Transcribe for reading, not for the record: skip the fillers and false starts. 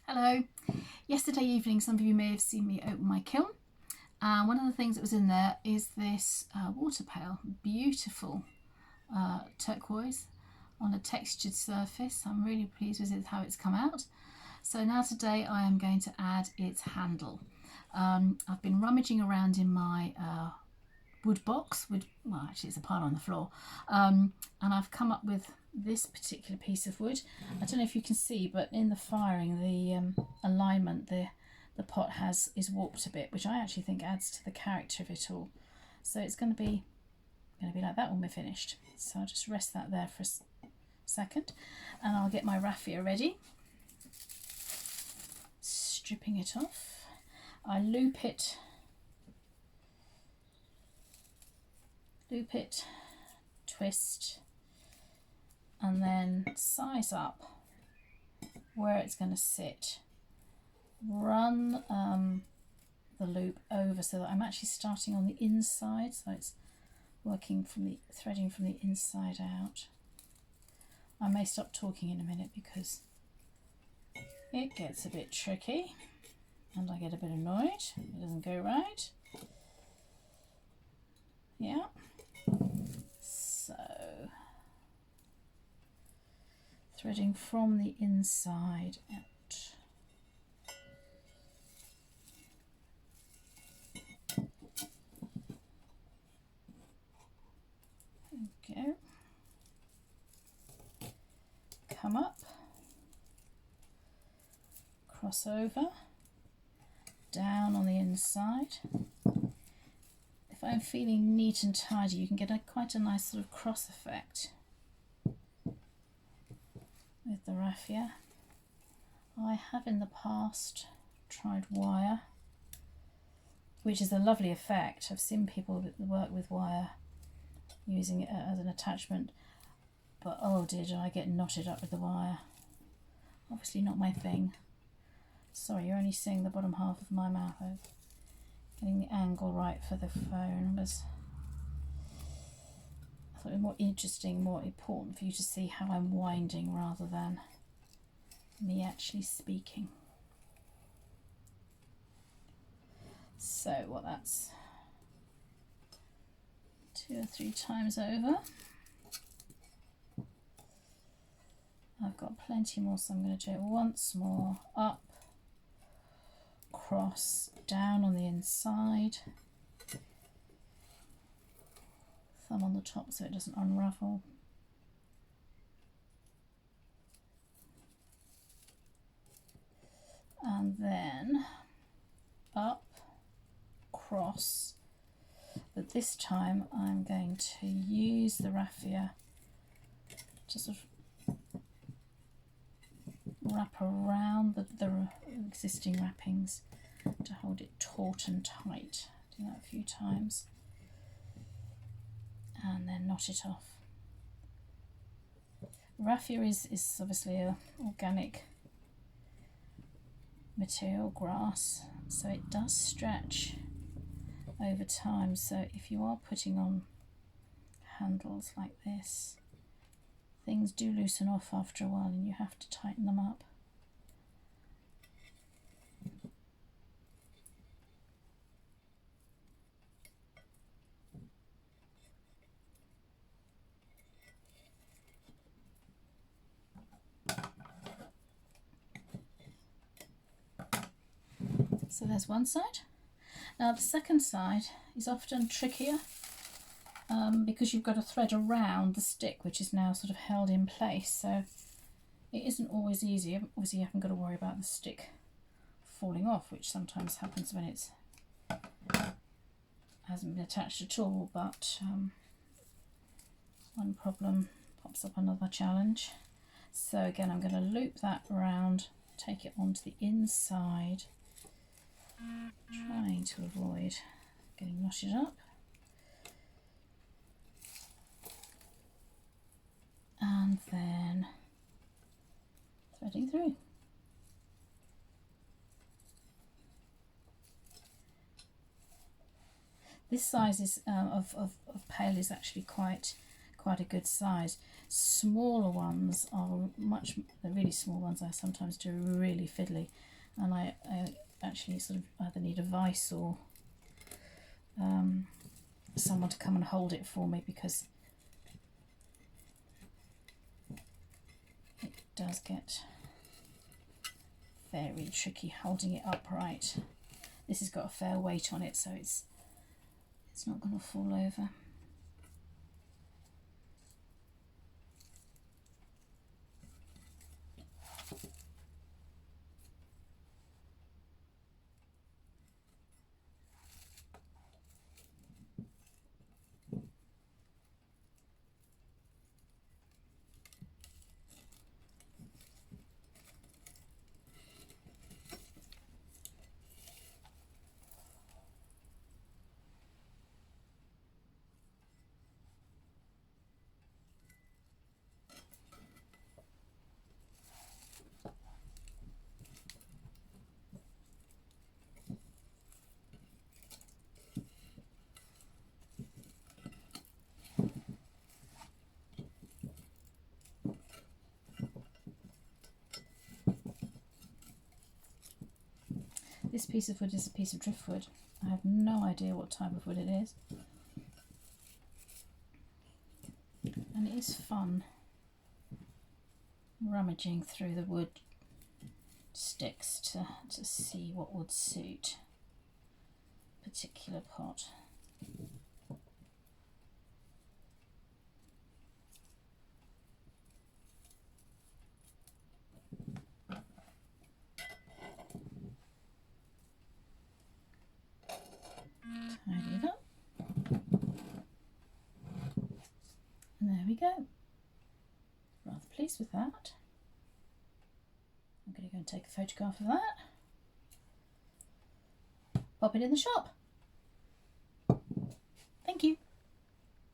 Hello. Yesterday evening, some of you may have seen me open my kiln. One of the things that was in there is this water pail, beautiful turquoise on a textured surface. I'm really pleased with how it's come out. So now today I am going to add its handle. I've been rummaging around in my wood box, well actually it's a pile on the floor, and I've come up with this particular piece of wood. I don't know if you can see, but in the firing the alignment the pot is warped a bit, which I actually think adds to the character of it all. So it's going to be like that when we're finished. So I'll just rest that there for a second and I'll get my raffia ready. Stripping it off, I loop it, twist, and then size up where it's going to sit. Run the loop over so that I'm actually starting on the inside, so it's working from the threading from the inside out. I may stop talking in a minute because it gets a bit tricky and I get a bit annoyed. It doesn't go right. Yeah. So threading from the inside out. Go. Come up, cross over, down on the inside. If I'm feeling neat and tidy, you can get quite a nice sort of cross effect with the raffia. I have in the past tried wire, which is a lovely effect. I've seen people work with wire using it as an attachment, but oh dear, did I get knotted up with the wire. Obviously not my thing. Sorry, you're only seeing the bottom half of my mouth. I'm getting the angle right for the phone. I thought it was more interesting, more important for you to see how I'm winding rather than me actually speaking. So that's 2 or 3 times over. I've got plenty more, so I'm going to do it once more. Up, cross, down on the inside. Thumb on the top so it doesn't unravel. And then up, cross. But this time I'm going to use the raffia to sort of wrap around the existing wrappings to hold it taut and tight. Do that a few times and then knot it off. Raffia is obviously an organic material, grass, so it does stretch over time. So if you are putting on handles like this, things do loosen off after a while and you have to tighten them up. So there's one side. Now the second side is often trickier because you've got to thread around the stick, which is now sort of held in place. So it isn't always easy. Obviously you haven't got to worry about the stick falling off, which sometimes happens when it hasn't been attached at all, but one problem pops up another challenge. So again, I'm going to loop that around, take it onto the inside, trying to avoid getting knotted up. And then threading through. This size is of pail is actually quite quite a good size. Smaller ones are the really small ones I sometimes do really fiddly, and I actually sort of either need a vice or someone to come and hold it for me, because it does get very tricky holding it upright. This has got a fair weight on it, so it's not going to fall over. This piece of wood is a piece of driftwood. I have no idea what type of wood it is. And it is fun rummaging through the wood sticks to see what would suit a particular pot. Tidy it up. And there we go. Rather pleased with that. I'm going to go and take a photograph of that. Pop it in the shop. Thank you.